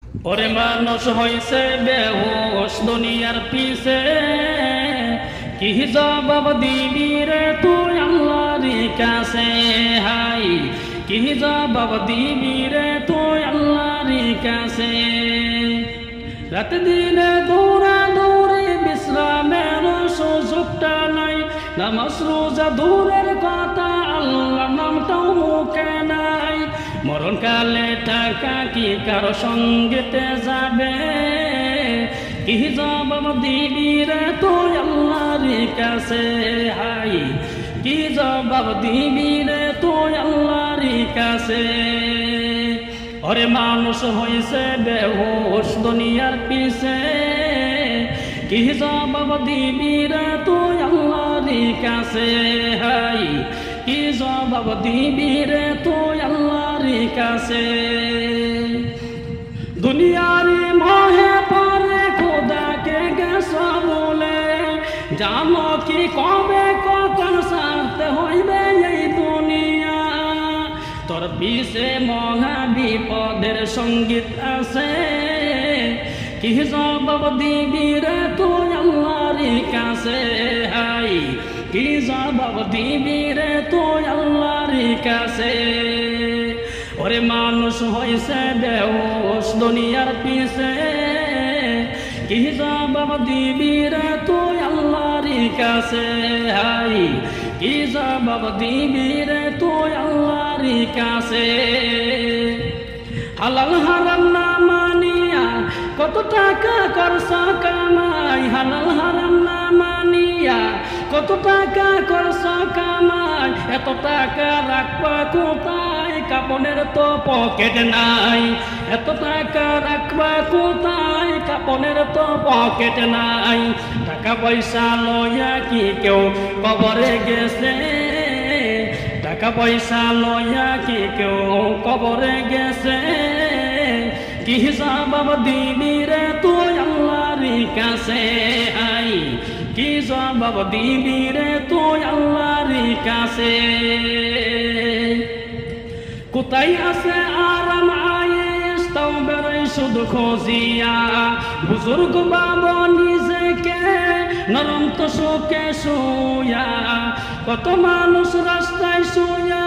ওরে মানুষ হইছে বেহুশ দুনিয়ার পিছে, কি জবাব দিবি রে তুই আল্লাহর কাছে? হাই কি জবাব দিবি রে তুই আল্লাহর কাছে? রাত দিনে দৌড়া দৌড়ে বিশ্রামের সুযোগটা নাই, নামাজ রোজা দূরের কথা আল্লাহর নামটাও মুখে নাই। মরণকালে টাকা কি কারো সঙ্গেতে যাবে? কি জবাব দিবি রে তুই আল্লাহর কাছে? হাই কি জবাব দিবি রে তুই আল্লাহর কাছে? ওরে মানুষ হইছে বেহুশ দুনিয়ার পিছে, কি জবাব দিবি রে তুই আল্লাহর কাছে? হাই কি জবাব দিবি রে তুই আল্লাহর কাছে? দুনিয়ার মোহে পরে খোদাকে গেছ বলে, জানো কি কবে কখন ছাড়তে হইবে এই দুনিয়া? তোর পিছে মহা বিপদের সঙ্গীত আছে, কি জবাব দিবি রে তুই আল্লাহর কাছে? হাই কি জবাব দিবি রে তুই আল্লাহর কাছে? ওরে মানুষ হইছে বেহুশ দুনিয়ার পিছে, কি জবাব দিবি রে তুই আল্লাহর কাছে? হাই কি জবাব দিবি রে তুই আল্লাহর কাছে? হালাল হারাম না মানিয়া কত টাকা করছ কামাই, হালাল হারাম না মানিয়া কত টাকা করছ কামাই। এত টাকা রাখবা কোথায়? কাপনের তো পকেট নাই। এত টাকা রাখবা কোথায়? কাপনের তো পকেট নাই। টাকা পয়সা লইয়া কি কেউ কবরে গেছে? টাকা পয়সা লইয়া কি কেউ কবরে গেছে? কি জবাব দিবি রে তুই আল্লাহর কাছে? আই কি জবাব দিবি রে তুই আল্লাহর কাছে? কোথায় আছে আরাম আয়েশ তাও বেরোয় শুধু খোঁজিয়া, বুজুর্গ বাবা নিজেকে নরম তো শোকে শুয়া। কত মানুষ রাস্তায় শুয়া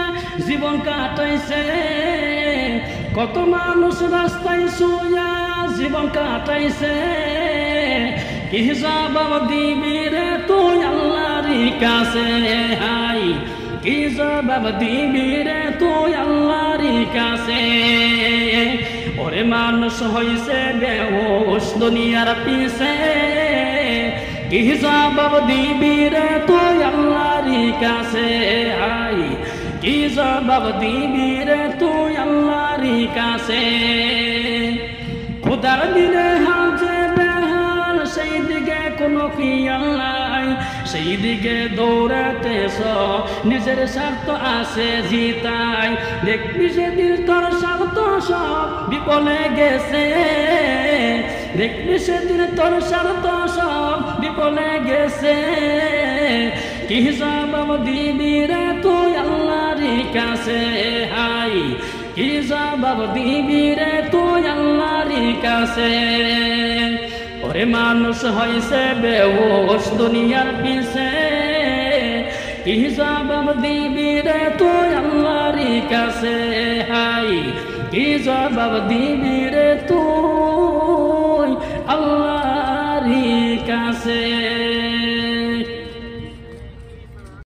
জীবন কাটাইছে, কত মানুষ রাস্তায় শুয়া জীবন কাটাইছে। কি জবাব দিবি রে তুই আল্লাহর কাছে? হাই কি জবাব দিবি রে তুই আল্লাহর কাছে? ওরে মানুষ হইছে বেহুশ দুনিয়ার পিছে, কি জবাব দিবি রে তুই আল্লাহর কাছে? হাই কি জবাব দিবি রে তুই আল্লাহর কাছে? খোদার দিনে হাল যে বেহাল, সেই দিকে কোনো খেয়াল নাই। সেই দিকে দৌড়াতেছ নিজের স্বার্থ আছে জিতাই। দেখবি সেদিন তোর স্বার্থ সব বিপলে গেছে, দেখবি সেদিন তোর স্বার্থ সব বিপলে গেছে। কি জবাব দিবি রে তুই আল্লাহর কাছে? হাই কি জবাব দিবি রে তুই আল্লাহর কাছে? ওরে মানুষ হইছে বেহুশ দুনিয়ার পিছে, কি জবাব দিবি রে তুই আল্লাহর কাছে? হাই কি জবাব দিবি রে তুই আল্লাহর কাছে?